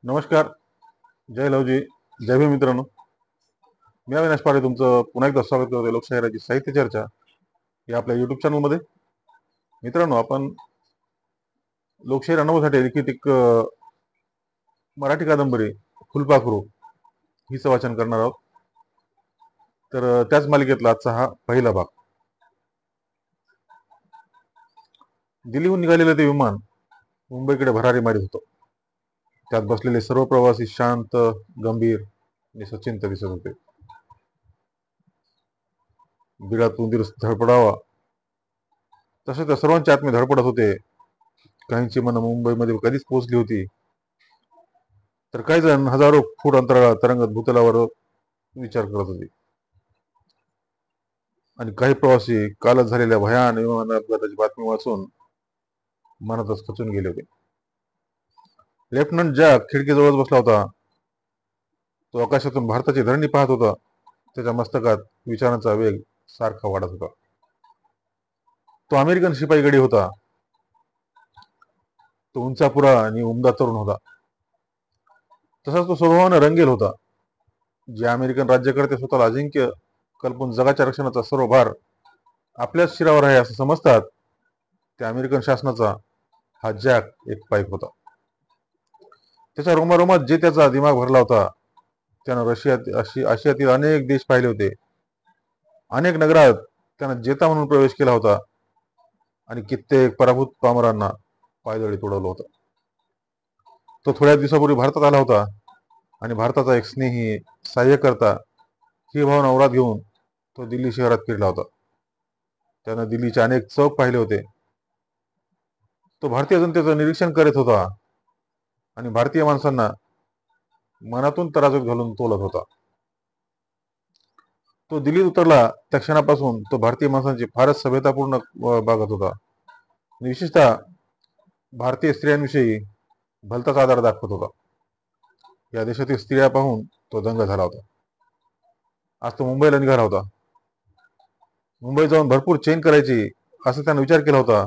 नमस्कार. जय लवजी. जय भीम मित्रांनो. मी अविनाश पारे तुमचं पुन्हा एकदा स्वागत करतो लोकशाहीराची साहित्य चर्चा या आपल्या युट्यूब चॅनलमध्ये. मित्रांनो, आपण लोकशाही अनुभवासाठी लिखित एक मराठी कादंबरी फुलपाखरू हिचं वाचन करणार आहोत. तर त्याच मालिकेतला आजचा हा पहिला भाग. दिल्लीहून निघालेलं ते विमान मुंबईकडे भरारी मारित होतं. त्यात बसलेले सर्व प्रवासी शांत, गंभीर आणि सचिंत दिसत होते. बिळात उंदीर धडपडावा तसे त्या सर्वांच्या आत्मे धडपडत होते. काहींची मन मुंबईमध्ये कधीच पोहोचली होती, तर काही जण हजारो फूट अंतराळात तरंगत भूतलावर विचार करत होते. आणि काही प्रवासी कालच झालेल्या भयान विमान अपघाताची बातमी वाचून मनातच खचून गेले होते. लेफ्टनंट जॅक खिडकीजवळच बसला होता. तो आकाशातून भारताची धरणी पाहत होता. त्याच्या मस्तकात विचारांचा वेग सारखा वाढत होता. तो अमेरिकन शिपाई गडी होता. तो उंचापुरा आणि उमदा तरुण होता. तसाच तो स्वभावाने रंगेल होता. जे अमेरिकन राज्यकर्ते स्वतःला अजिंक्य कल्पून जगाच्या रक्षणाचा सर्व भार आपल्याच शिरावर आहे असं समजतात, त्या अमेरिकन शासनाचा हा जॅक एक पाईक होता. त्याच्या रोमारोमात जे त्याचा दिमाग भरला होता, त्यानं आशियातील अनेक देश पाहिले होते. अनेक नगरात त्यानं जेता म्हणून प्रवेश केला होता आणि कित्येक पराभूत पामरांना पायदळी तोडवलं होतं. तो थोड्या दिवसापूर्वी भारतात आला होता आणि भारताचा एक स्नेही, सहाय्यकर्ता ही भावना औरात घेऊन तो दिल्ली शहरात फिरला होता. त्यानं दिल्लीचे अनेक चौक पाहिले होते. तो भारतीय जनतेचं निरीक्षण करत होता आणि भारतीय माणसांना मनातून तराजूत घालून तोलत होता. तो दिल्लीत उतरला त्या क्षणापासून तो भारतीय माणसांची फारच सभ्यतापूर्ण बागत होता. विशेषतः भारतीय स्त्रियांविषयी भलताच आदर दाखवत होता. या देशातील स्त्रिया पाहून तो दंग झाला होता. आज तो मुंबईला निघाला होता. मुंबई जाऊन भरपूर चेन करायची असं त्यानं विचार केला होता.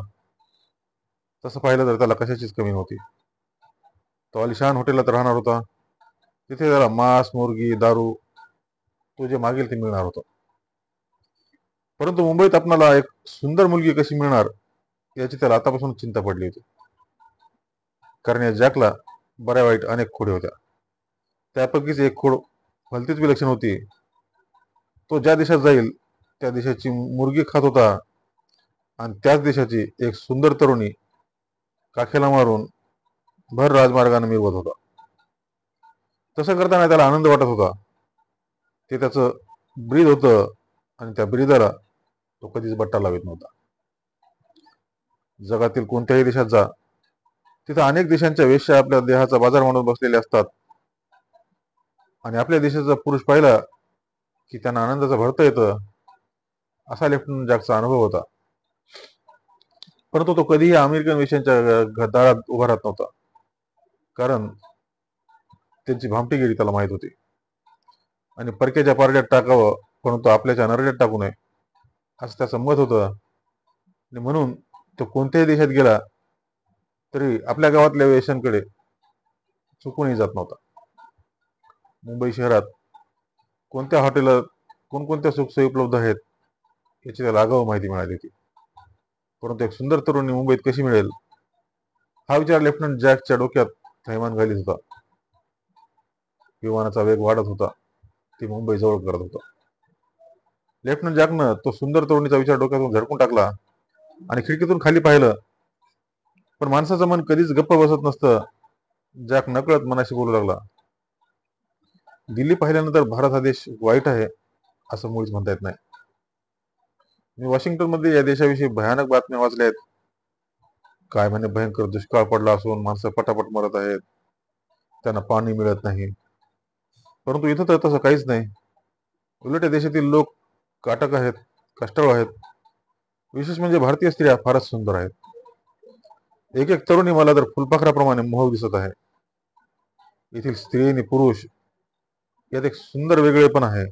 तसं पाहिलं तर त्याला कशाचीच कमी नव्हती. तो आलिशान हॉटेलात राहणार होता. तिथे त्याला मांस, मुर्गी, दारू तो जे मागेल ते मिळणार होतं. परंतु मुंबईत आपणाला एक सुंदर मुलगी कशी मिळणार याची त्याला आतापासून चिंता पडली होती. कारण या जॅकला बऱ्या वाईट अनेक खोडे होत्या. त्यापैकीच एक खोड भलतीच विलक्षण होती. तो ज्या देशात जाईल त्या देशाची मुर्गी खात होता आणि त्याच देशाची एक सुंदर तरुणी काखेला मारून भर राजमार्गाने मिरवत होता. तसं करताना त्याला आनंद वाटत होता. ते त्याचं ब्रीद होतं आणि त्या ब्रीदाला तो कधीच बट्टा लावत नव्हता. जगातील कोणत्याही देशात जा, तिथं अनेक देशांच्या वेश्या आपल्या देहाचा बाजार मांडून बसलेले असतात आणि आपल्या देशाचा पुरुष पाहिला की त्यांना आनंदाचं भरता येतं, असा लेफ्टनंट जॅकचा अनुभव होता. परंतु तो कधीही अमेरिकन वेश्यांच्या दारात उभा राहत नव्हता. कारण त्यांची भामटीगिरी त्याला माहित होती आणि परक्याच्या पारड्यात टाकावं परंतु आपल्याच्या नरड्यात टाकू नये असं त्याचं मत होतं. आणि म्हणून तो कोणत्याही देशात गेला तरी आपल्या गावातल्या वेश्यांकडे चुकूनही जात नव्हता. मुंबई शहरात कोणत्या हॉटेलात कोणकोणत्या सुखसोयी उपलब्ध आहेत याची त्याला आगाऊ माहिती मिळाली होती. परंतु एक सुंदर तरुणी मुंबईत कशी मिळेल हा विचार लेफ्टनंट जॅकच्या डोक्यात थैमान घालीत होता. विमानाचा वेग वाढत होता. ती मुंबई जवळ करत होता. लेफ्टनंट जॅकनं तो सुंदर तरुणीचा विचार डोक्यातून झडकून टाकला आणि खिडकीतून खाली पाहिलं. पण माणसाचं मन कधीच गप्प बसत नसतं. जॅक नकळत मनाशी बोलू लागला, दिल्ली पाहिल्यानंतर भारत हा देश वाईट आहे असं मुळीच म्हणता येत नाही. मी वॉशिंग्टन मध्ये या देशाविषयी भयानक बातम्या वाचल्या आहेत. काय म्हणे भयंकर दुष्काळ पडला असून माणसं पटापट मरत आहेत, त्यांना पाणी मिळत नाही. परंतु इथं तर तसं काहीच नाही. उलट या देशातील लोक काटक आहेत, कष्टाळू आहेत. विशेष म्हणजे भारतीय स्त्रिया फारच सुंदर आहेत. एक एक तरुणी मला तर फुलपाखराप्रमाणे मोहक दिसत आहे. येथील स्त्री आणि पुरुष यात एक सुंदर वेगळेपण आहे.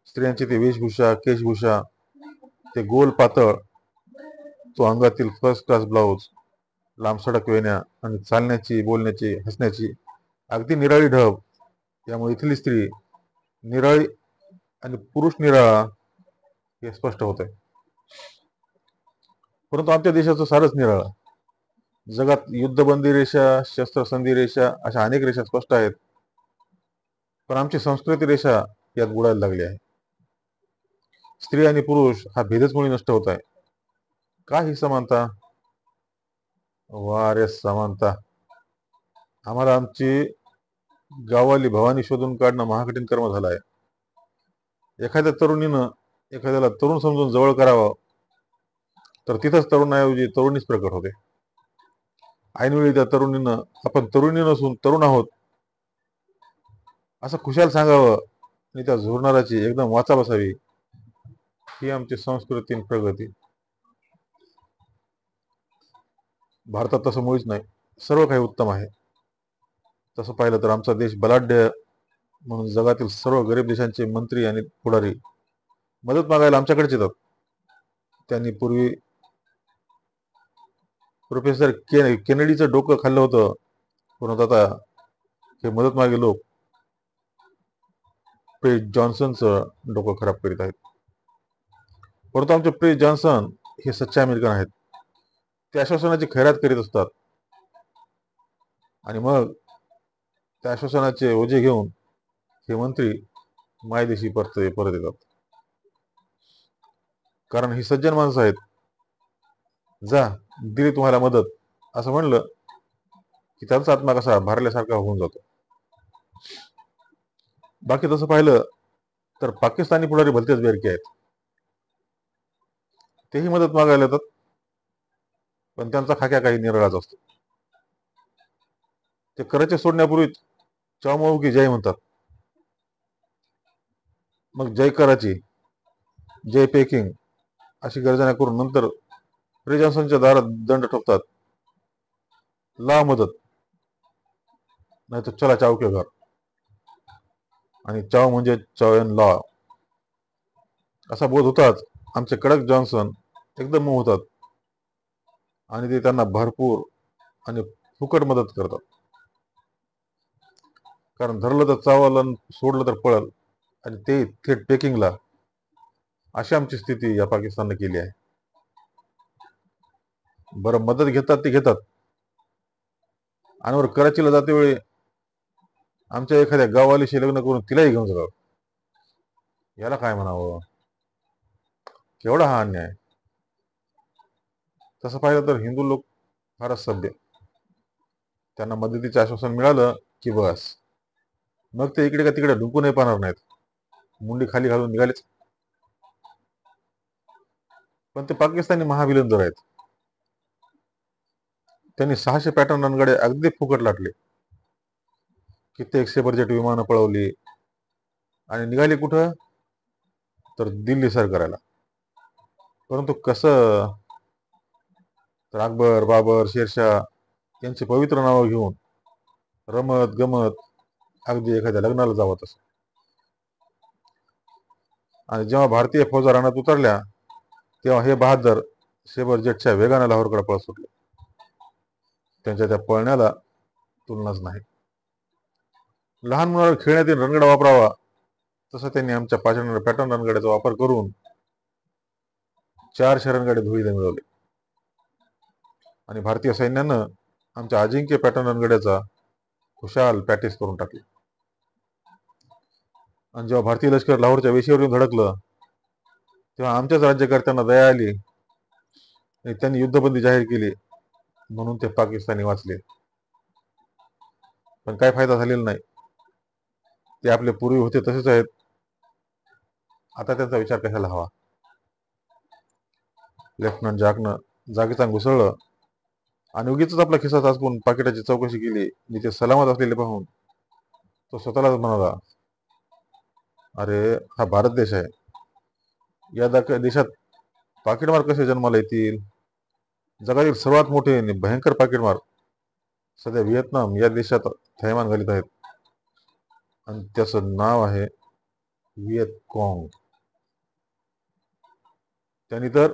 स्त्रियांची ती वेशभूषा, केशभूषा, ते गोल पातळ, तो अंगातील फर्स्ट क्लास ब्लाउज, लांबसडक वेण्या आणि चालण्याची, बोलण्याची, हसण्याची अगदी निराळी ढब, यामुळे इथली स्त्री निराळी आणि पुरुष निराळा हे स्पष्ट होत आहे. परंतु आमच्या देशाचं सारच निराळं. जगात युद्धबंदी रेषा, शस्त्रसंधी रेषा अशा अनेक रेषा स्पष्ट आहेत, पण आमची संस्कृती रेषा यात बुडायला लागली आहे. स्त्री आणि पुरुष हा भेदच मुळी नष्ट होत आहे. का ही समानता? वा रे समानता! आम्हाला आमची गाववाली भवानी शोधून काढणं महाकठीण कर्म झालं आहे. एखाद्या तरुणीनं एखाद्याला तरुण समजून जवळ करावं, तर तिथंच तरुणाऐवजी तरुणीच प्रकट होते. ऐनवेळी त्या तरुणीनं आपण तरुणी नसून तरुण आहोत असं खुशाल सांगावं आणि त्या झुरणाराची एकदम वाचा बसावी, ही आमची संस्कृती आणि प्रगती. भारतात तसं मुळीच नाही. सर्व काही उत्तम आहे. तसं पाहिलं तर आमचा देश बलाढ्य म्हणून जगातील सर्व गरीब देशांचे मंत्री आणि पुढारी मदत मागायला आमच्याकडेच येतात. त्यांनी पूर्वी प्रोफेसर केनेडीचं डोकं खाल्लं होतं, पण आता हे मदत मागे लोक प्रेस जॉन्सनचं डोकं खराब करीत आहेत. परंतु आमचे प्रेस जॉन्सन हे सच्चे अमेरिकन आहेत. ते आश्वासनाची खैरात करीत असतात आणि मग त्या आश्वासनाचे ओझे घेऊन हे मंत्री मायदेशी परत येतात. कारण ही सज्जन माणसं आहेत. जा, दिली तुम्हाला मदत असं म्हणलं की त्यांचा आत्मा कसा भारल्यासारखा होऊन जातो. बाकी तसं पाहिलं तर पाकिस्तानी पुढारी भलतेच बेरके आहेत. तेही मदत मागायला येतात, पण त्यांचा खाक्या काही निराळाच असतो. ते कराची सोडण्यापूर्वी चावमाऊ की जय म्हणतात. मग जय कराची, जय पेकिंग अशी गर्जना करून नंतर प्रेस जॉन्सनच्या दारात दंड ठोकतात, ला मदत, नाही तर चला चाव के घर. आणि चाव म्हणजे चाव लॉ असा बोध होताच आमचे कडक जॉन्सन एकदम मऊ होतात आणि ते त्यांना भरपूर आणि फुकट मदत करतात. कारण धरलं तर चावलं, सोडलं तर पळल, आणि ते थेट पेकिंगला. अशी आमची स्थिती या पाकिस्तानने केली आहे. बरं, मदत घेतात ते घेतात, आणि वर कराचीला जाते वेळी आमच्या एखाद्या गाववालीशी लग्न करून तिलाही घेऊन जातात. याला काय म्हणावं? केवढा हा अन्याय! तसं पाहिलं तर हिंदू लोक फारच सभ्य. त्यांना मदतीचे आश्वासन मिळालं की बस, मग ते इकडे का तिकडे ढुंकूनही पाहणार नाहीत. मुंडी खाली घालून निघालेच. पण ते पाकिस्तानी महाविलंदर आहेत. त्यांनी 600 पॅटर्न रणगाडे अगदी फुकट लाटले. कित्येक सेबरजेट विमानं पळवली आणि निघाली कुठं? तर दिल्ली सर करायला. परंतु कसं? तर अकबर, बाबर, शेरशाह यांची पवित्र नावं घेऊन रमत गमत अगदी एखाद्या लग्नाला जावत असत. आणि जेव्हा भारतीय फौजा रानात उतरल्या तेव्हा हे बहादर सेबर जेटच्या वेगाने लाहोरकडे पळत सुटले. त्यांच्या त्या पळण्याला तुलनाच नाही. लहान मुलांवर खेळण्यातील रणगाडा वापरावा तसं त्यांनी आमच्या पॅटर्न रणगाड्याचा वापर करून 400 रणगाडे धुळीला मिळवले. आणि भारतीय सैन्यानं आमच्या अजिंक्य पॅटर्न रणगाड्याचा खुशाल पॅटीस करून टाकले. आणि जेव्हा भारतीय लष्कर लाहोरच्या वेशीवर येऊन धडकलं तेव्हा आमच्याच राज्यकर्त्यांना दया आली आणि त्यांनी युद्धबंदी जाहीर केली, म्हणून ते पाकिस्तानी वाचले. पण काय फायदा झालेला नाही. ते आपले पूर्वी होते तसेच आहेत. आता त्यांचा विचार कशाला हवा? लेफ्टनंट जॅकनं जागेचा घुसळलं आणि उगीच आपला खिसा चाचपून पाकिटाची चौकशी केली. मी ते सलामत असलेले पाहून तो स्वतःलाच म्हणाला, अरे हा भारत देश आहे. या देशात पाकिटमार कसे जन्माला येतील? जगातील सर्वात मोठे आणि भयंकर पाकिटमार सध्या व्हिएतनाम या देशात थैमान घालीत आहेत, आणि त्याचं नाव आहे व्हिएतकॉंग. त्यांनी तर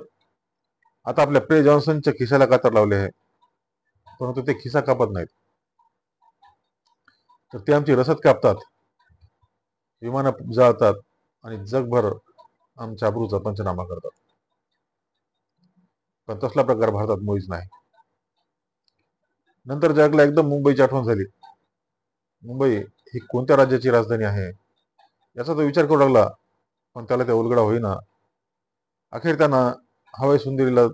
आता आपल्या प्रे जॉन्सनच्या खिशाला कातर लावले आहे, परंतु ते खिसा कापत नाहीत. तर ते आमची रसद कापतात, विमानं जाळतात आणि जगभर आमच्या अब्रूचा पंचनामा करतात. पण तसला प्रकार भारतात मुळीच नाही. नंतर जगला एकदम मुंबईची आठवण झाली. मुंबई ही कोणत्या राज्याची राजधानी आहे याचा तो विचार करू लागला, पण त्याला त्या उलगडा होईना. अखेर त्यानं हवाई सुंदरीला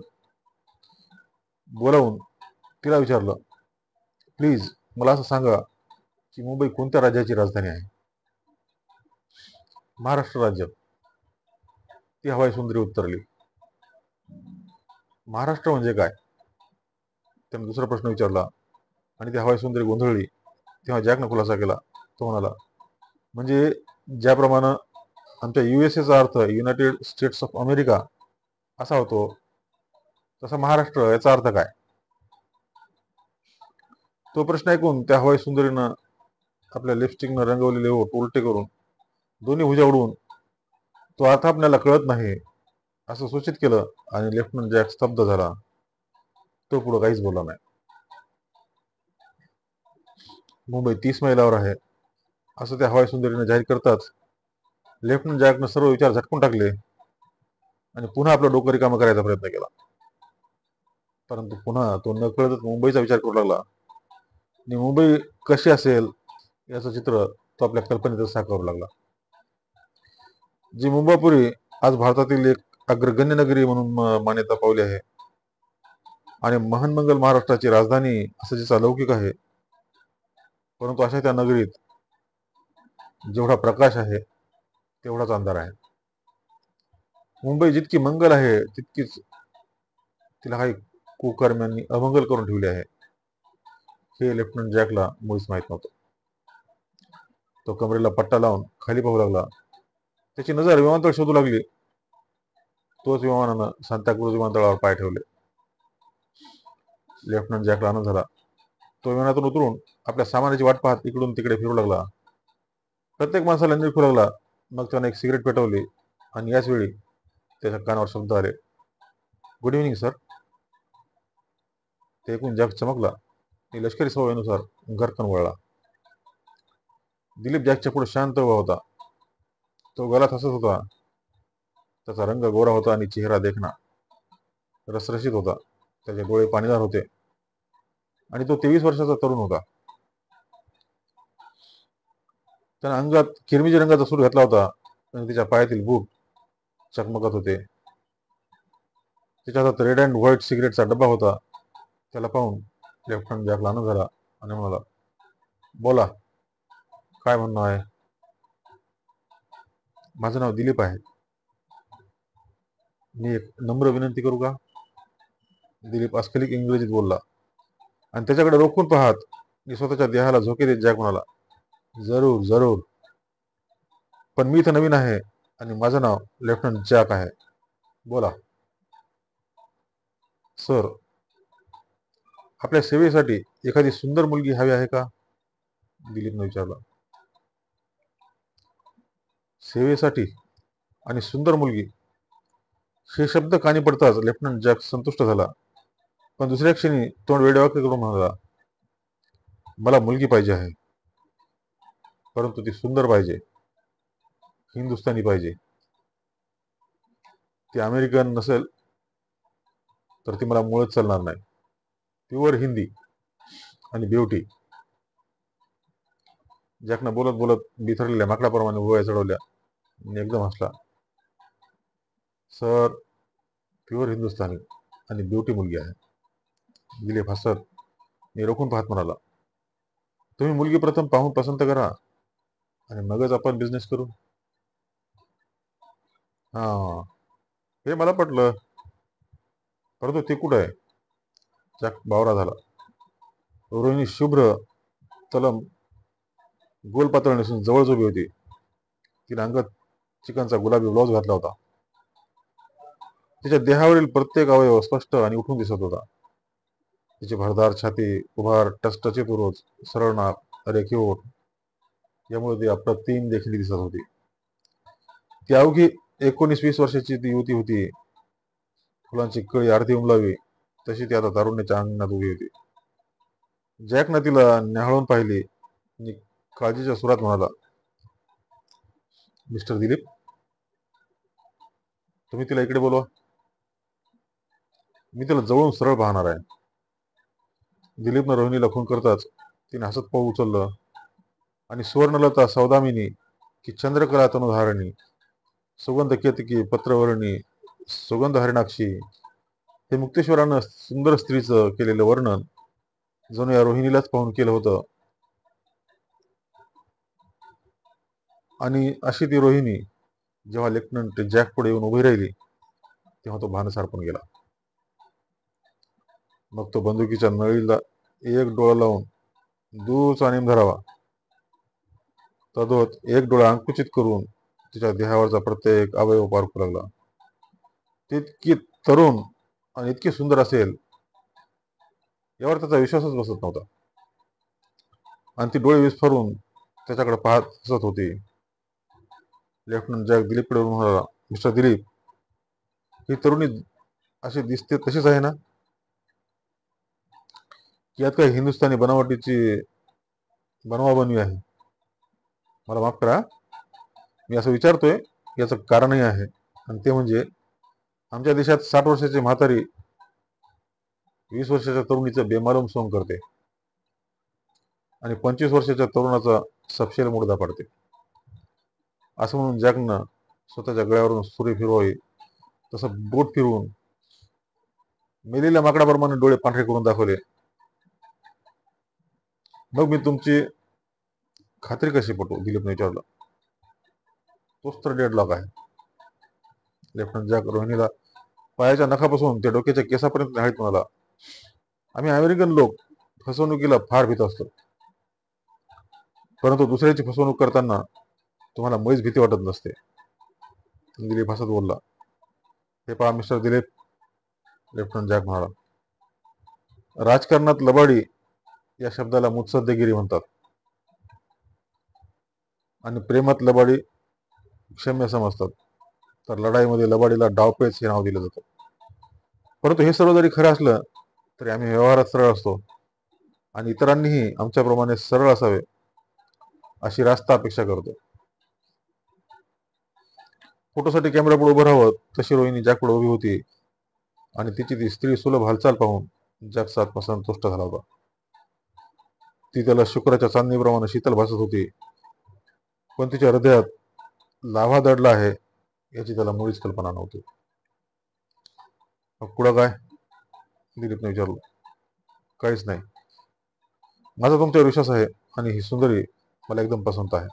बोलावून तिला विचारलं, प्लीज मला असं सांगा की मुंबई कोणत्या राज्याची राजधानी आहे. महाराष्ट्र राज्य, ती हवाई सुंदरी उत्तरली. महाराष्ट्र म्हणजे काय, त्याने दुसरा प्रश्न विचारला आणि ती हवाई सुंदरी गोंधळली. तेव्हा जॅकनं खुलासा केला. तो म्हणाला, म्हणजे ज्याप्रमाणे आमच्या USA चा अर्थ युनायटेड स्टेट्स ऑफ अमेरिका असा होतो, तसा महाराष्ट्र याचा अर्थ काय. तो प्रश्न ऐकून त्या हवाई सुंदरीनं आपल्या लिपस्टिकनं रंगवलेले ओठ उलटे करून दोन्ही भुजा उडवून तो अर्थ आपल्याला कळत नाही असं सूचित केलं आणि लेफ्टनंट जॅक स्तब्ध झाला. तो पुढे काहीच बोलला नाही. मुंबई 30 मैलावर आहे असं त्या हवाई सुंदरीने जाहीर करताच लेफ्टनंट जॅकनं सर्व विचार झटकून टाकले आणि पुन्हा आपलं डोकं रिकामं करायचा प्रयत्न केला. परंतु पुन्हा तो नकळतच मुंबईचा विचार करू लागला आणि मुंबई कशी असेल याचं चित्र तो आपल्या कल्पनेतच साकारू लागला. जी मुंबापुरी आज भारतातील एक अग्रगण्य नगरी म्हणून मान्यता पावली आहे आणि महानमंगल महाराष्ट्राची राजधानी असं जिचा लौकिक आहे, परंतु अशा त्या नगरीत जेवढा प्रकाश आहे तेवढाच अंधार आहे. मुंबई जितकी मंगल आहे तितकीच तिला काही कुकर्म्यांनी अमंगल करून ठेवले आहे, हे लेफ्टनंट जॅकला मुळीच माहीत नव्हतं. तो कमरेला पट्टा लावून खाली पाहू लागला. त्याची नजर विमानतळ शोधू लागली. तोच विमानानं सांताक्रूज विमानतळावर पाय ठेवले. लेफ्टनंट जॅकला आनंद झाला. तो विमानातून उतरून आपल्या सामानाची वाट पाहत इकडून तिकडे फिरू लागला. प्रत्येक माणसाला निरखू लागला. मग त्याने एक सिगरेट पेटवली आणि याच वेळी त्याच्या कानावर शब्द आले, गुड इव्हनिंग सर. ते ऐकून जॅक चमकला आणि लष्करी सवयीनुसार घरकन वळला. दिलीप जॅकच्या पुढे शांत उभा होता. तो गलात हसत होता. त्याचा रंग गोरा होता आणि चेहरा देखणा रसरशीत होता. त्याचे डोळे पाणीदार होते आणि तो 23 वर्षाचा तरुण होता. त्याने अंगात किरमिजी रंगाचा सूट घातला होता आणि त्याच्या पायातील बूट चकमकत होते. त्याच्या हातात रेड अँड व्हाईट सिगरेटचा डब्बा होता. त्याला पाहून लेफ्टनंट जॅकला आनंद झाला आणि म्हणाला, बोला, काय म्हणणं आहे. माझं नाव दिलीप आहे. मी एक नम्र विनंती करू का. दिलीप अस्खलित इंग्रजीत बोलला आणि त्याच्याकडे रोखून पाहत मी स्वतःच्या देहाला झोके देत जॅक म्हणाला, जरूर जरूर, पण मी इथं नवीन आहे आणि माझं नाव लेफ्टनंट जॅक आहे. बोला. सर, आपल्या सेवेसाठी एखादी सुंदर मुलगी हवी आहे का. दिलीपने विचारलं. सेवेसाठी आणि सुंदर मुलगी हे शब्द कानी पडताच लेफ्टनंट जॅक संतुष्ट झाला, पण दुसऱ्या क्षणी तोंड वेडेवाकडे करून म्हणाला, मला मुलगी पाहिजे आहे, परंतु ती सुंदर पाहिजे, हिंदुस्थानी पाहिजे. ती अमेरिकन नसेल तर ती मला मुळच चालणार नाही. प्युअर हिंदी आणि ब्युटी. जॅकनं बोलत बोलत बिथरलेल्या माकडाप्रमाणे भुवया चढवल्या आणि एकदम हसला. सर, प्युअर हिंदुस्थानी आणि ब्युटी मुलगी आहे. दिलीप हसत मी रोखून पाहत म्हणाला, तुम्ही मुलगी प्रथम पाहून पसंत करा आणि मगच आपण बिझनेस करू. हा, हे मला पटलं, परंतु ते कुठं आहे. जॅक बावरा झाला. रोहिणी शुभ्र तलम गोल पातळ नेसून जवळ उभी होती. तिने अंगात चिकनचा गुलाबी ब्लाऊज घातला होता. तिच्या देहावरील प्रत्येक अवयव स्पष्ट आणि उठून दिसत होता. तिची भरदार छाती, उभार, टचटचीत उरोज, सरळ नाक, रेखीव ओठ यामुळे ती अप्रतिम देखणी दिसत होती. ती अवघी 19-20 वर्षाची ती युवती होती. फुलांची कळी अर्धी उमलावी तशी ती आता तारुण्याच्या अंगणात उभी होती. जॅकनं तिला न्याहाळून पाहिली आणि काळजीच्या सुरात म्हणाला, मिस्टर दिलीप, तुम्ही तिला इकडे बोलवा, मी तिला जवळून सरळ पाहणार आहे. दिलीपनं रोहिणीला खून करताच तिने हसत पाऊल उचललं आणि सुवर्णलता सौदामिनी की चंद्रकला तनुधारणी सुगंध केतकी पत्रवर्णी सुगंध हरिणाक्षी हे मुक्तेश्वरानं सुंदर स्त्रीचं केलेलं वर्णन जणू या रोहिणीलाच पाहून केलं होतं. आणि अशी ती रोहिणी जेव्हा लेफ्टनंट जॅक पुढे येऊन उभी राहिली तेव्हा तो भानच हरपून गेला. मग तो बंदुकीच्या नळीला एक डोळा लावून दूरचा नेम धरावा, तद्वत एक डोळा अंकुचित करून तिच्या देहावरचा प्रत्येक अवयव पारखू लागला. ती इतकी तरुण आणि इतकी सुंदर असेल यावर त्याचा विश्वासच बसत नव्हता. आणि ती डोळे विस्फारून त्याच्याकडे पाहत हसत होती. लेफ्टनंट जॅक दिलीपकडे म्हणाला, मिस्टर दिलीप, ही तरुणी अशी दिसते तशीच आहे ना, की यात काही हिंदुस्थानी बनावटीची बनवाबनवी आहे? मला माफ करा, मी असं विचारतोय याचं कारणही आहे, आणि ते म्हणजे आमच्या देशात 60 वर्षाची म्हातारी 20 वर्षाच्या तरुणीचं बेमालूम सोंग करते आणि 25 वर्षाच्या तरुणाचा सपशेल मुडदा पाडते. असं म्हणून जॅकनं स्वतःच्या गळ्यावरून सुरी फिरवावी तसं बोट फिरवून मेलेल्या माकडाप्रमाणे डोळे पांढरे करून दाखवले. मग मी तुमची खात्री कशी पटवू? दिलीपने विचारलं. तोच तर डेडलॉक आहे. लेफ्टनंट जॅक रोहिणीला पायाच्या नखापासून ते डोक्याच्या केसापर्यंत न्याहाळीत म्हणाला, आम्ही अमेरिकन लोक फसवणुकीला फार भीत असतो, परंतु दुसऱ्याची फसवणूक करताना तुम्हाला मुळीच भीती वाटत नसते. दिलीप हसत बोलला, हे पहा मिस्टर दिलीप, लेफ्टनंट जॅक म्हणाला, राजकारणात लबाडी या शब्दाला मुत्सद्देगिरी म्हणतात आणि प्रेमात लबाडी क्षम्य समजतात, तर लढाईमध्ये लबाडीला डावपेच हे नाव दिलं जातं. परंतु हे सर्व जरी खरं असलं तरी आम्ही व्यवहारात सरळ असतो आणि इतरांनीही आमच्याप्रमाणे सरळ असावे अशी रास्त अपेक्षा करतो. फोटोसाठी कॅमेरा पुढे उभं राहावं तशी रोहिणी जॅक पुढे उभी होती आणि तिची ती स्त्री सुलभ हालचाल पाहून जॅकचा आत्मा संतुष्ट झाला होता. ती त्याला शुक्राच्या चांदणीप्रमाणे शीतल भासत होती, पण तिच्या हृदयात लाव्हा दडला आहे याची त्याला मुळीच कल्पना नव्हती. मग पुढं काय? दिलीपने विचारलं. काहीच नाही. माझा तुमच्यावर विश्वास आहे आणि ही सुंदरी मला एकदम पसंत आहे.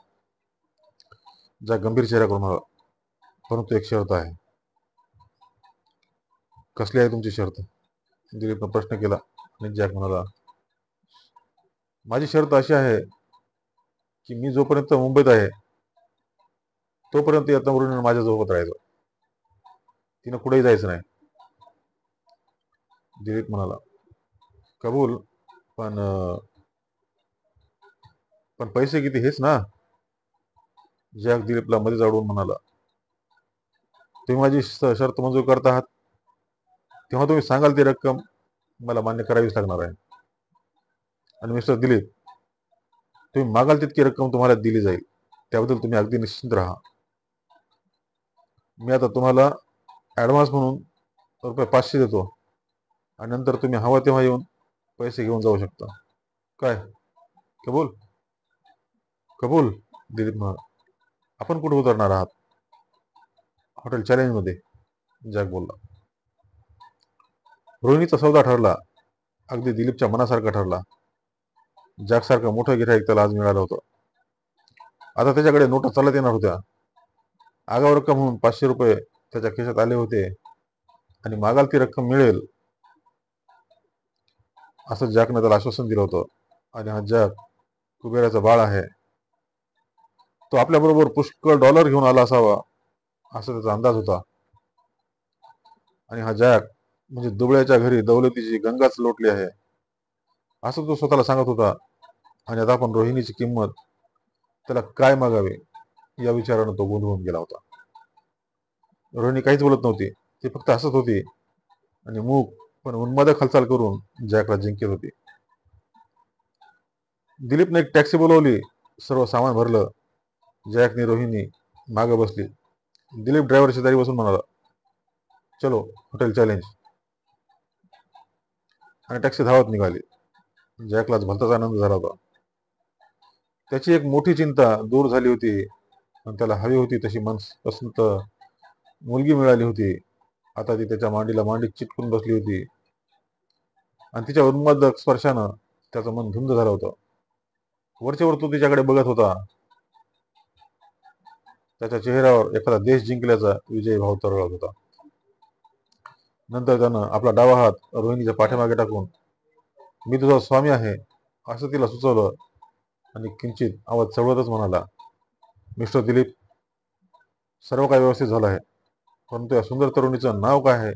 जॅक गंभीर चेहरा करून म्हणाला, परंतु एक शर्त आहे. कसली आहे तुमची शर्त? दिलीपनं प्रश्न केला आणि जॅक म्हणाला, माझी शर्त अशी आहे की मी जोपर्यंत मुंबईत आहे तोपर्यंत या तरुणीनं माझ्या सोबत राहायचं, तिनं कुठेही जायचं नाही. दिलीप म्हणाला, कबूल, पण पण पैसे किती हेच ना? जॅक दिलीपला मध्ये जाडून म्हणाला, तुम्ही माझी शर्त मंजूर करत आहात तेव्हा तुम्ही सांगाल ती रक्कम मला मान्य करावीच लागणार आहे. आणि मिस्टर दिलीप, तुम्ही मागाल तितकी रक्कम तुम्हाला दिली जाईल, त्याबद्दल तुम्ही अगदी निश्चिंत राहा. मी आता तुम्हाला ॲडव्हान्स म्हणून ₹500 देतो आणि नंतर तुम्ही हवा तेव्हा येऊन पैसे घेऊन जाऊ शकता. काय, कबूल? कबूल, दिलीप म्हणाला. आपण कुठे उतरणार आहात? हॉटेल चॅलेंजमध्ये, जॅक बोलला. रोहिणीचा सौदा ठरला. अगदी दिलीपच्या मनासारखा ठरला. जॅकसारखं मोठं गिऱ्हाईक त्याला आज मिळालं होतं. आता त्याच्याकडे नोटा चालत येणार होत्या. आगाऊ रक्कम म्हणून ₹500 त्याच्या खिशात आले होते आणि मागाल ती रक्कम मिळेल असं जॅकनं त्याला आश्वासन दिलं होतं. आणि हा जॅक कुबेराचा बाळ आहे. तो आपल्याबरोबर पुष्कळ डॉलर घेऊन आला असावा असा त्याचा अंदाज होता. आणि हा जॅक म्हणजे दुबळ्याच्या घरी दौलतीची गंगाच लोटली आहे असं तो स्वतःला सांगत होता. आणि आता आपण रोहिणीची किंमत त्याला काय मागावे या विचारानं तो गोंधळून गेला होता. रोहिणी काहीच बोलत नव्हती. ती फक्त हसत होती आणि मूक पण उन्मादक हालचाल करून जॅकला जिंकत होती. दिलीपने एक टॅक्सी बोलवली सर्व सामान भरलं. जॅकने रोहिणी मागे बसली. दिलीप ड्रायव्हर शेजारी बसून म्हणाला, चलो हॉटेल चॅलेंज. आणि टॅक्सी धावत निघाली. जॅकलाच भलताच आनंद झाला होता. त्याची एक मोठी चिंता दूर झाली होती आणि त्याला हवी होती तशी मनपसंत मुलगी मिळाली होती. आता ती त्याच्या मांडीला मांडीत चिटकून बसली होती आणि तिच्या उन्मादक स्पर्शानं त्याचं मन धुंद झालं होतं. वरच्यावर तो तिच्याकडे बघत होता. त्याच्या चेहऱ्यावर एखादा देश जिंकल्याचा विजयी भाव तरळत होता. नंतर त्यानं आपला डावा हात रोहिणीच्या पाठीमागे टाकून, मी तुझा स्वामी आहे असं तिला सुचवलं आणि किंचित आवाज चढवतच म्हणाला, मिस्टर दिलीप, सर्व काही व्यवस्थित झालं आहे, परंतु या सुंदर तरुणीचं नाव काय आहे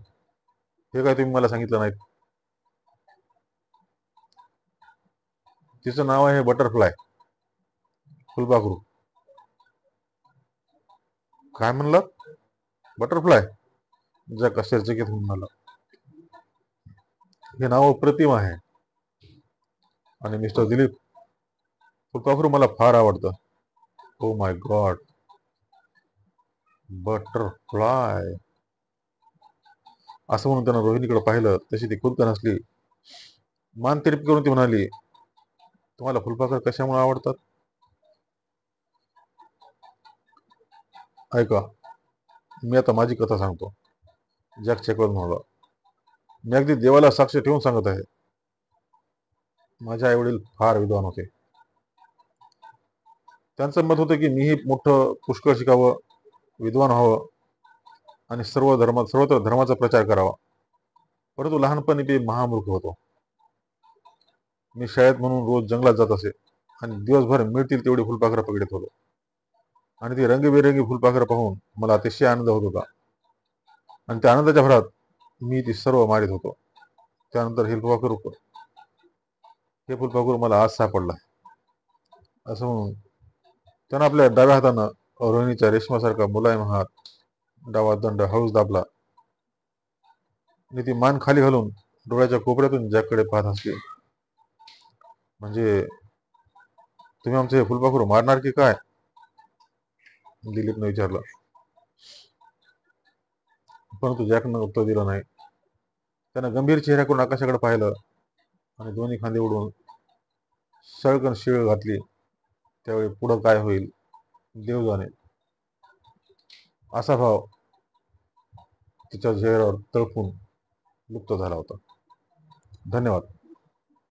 हे काय तुम्ही मला सांगितलं नाहीत. तिचं नाव आहे बटरफ्लाय, फुलपाखरू. काय म्हणलं? बटरफ्लाय? जॅक आश्चर्यचकित होऊन म्हणाला, हे नाव अप्रतिम आहे. आणि मिस्टर दिलीप, फुलपाखरू मला फार आवडतं. Oh my God, butterfly. असं म्हणून त्यानं रोहिणीकडे पाहिलं. तशी ती खुदकन हसली. मान तिरपी करून ती म्हणाली, तुम्हाला फुलपाखर कशामुळे आवडतात? ऐका, मी आता माझी कथा सांगतो. जॅक चेकवर म्हणाला, मी अगदी देवाला साक्ष ठेवून सांगत आहे. माझे आई वडील फार विद्वान होते. त्यांचं मत होतं की मीही मोठं पुष्कळ शिकावं, विद्वान व्हावं आणि सर्वत्र धर्माचा प्रचार करावा. परंतु लहानपणी मी महामूर्ख होतो. मी शाळेत म्हणून रोज जंगलात जात असे आणि दिवसभर मिळतील तेवढी फुलपाखरं पकडत होतो. आणि ती रंगीबेरंगी फुलपाखरं पाहून मला अतिशय आनंद होत होता. आणि त्या आनंदाच्या भरात मी ती सर्व मारित होतो. त्यानंतर हे फुलपाखरू मला आज सापडलं. असं म्हणून त्यानं आपल्या डाव्या हातानं रोहिणीच्या रेशमासारखा मुलायम हात, डावा दंड हळूच दाबला आणि ती मान खाली घालून डोळ्याच्या कोपऱ्यातून जॅककडे पाहत हसली. म्हणजे तुम्ही आमचे हे फुलपाखरू मारणार की काय? दिलीपने विचारलं. परंतु जॅकनं उत्तर दिलं नाही. त्यानं गंभीर चेहरा करून आकाशाकडे पाहिलं आणि दोन्ही खांदे उडवून सळकन शिळ घातली. त्यावेळी पुढं काय होईल देव जाणे, असा भाव तिच्या चेहऱ्यावर तळपून लुप्त झाला होता. धन्यवाद.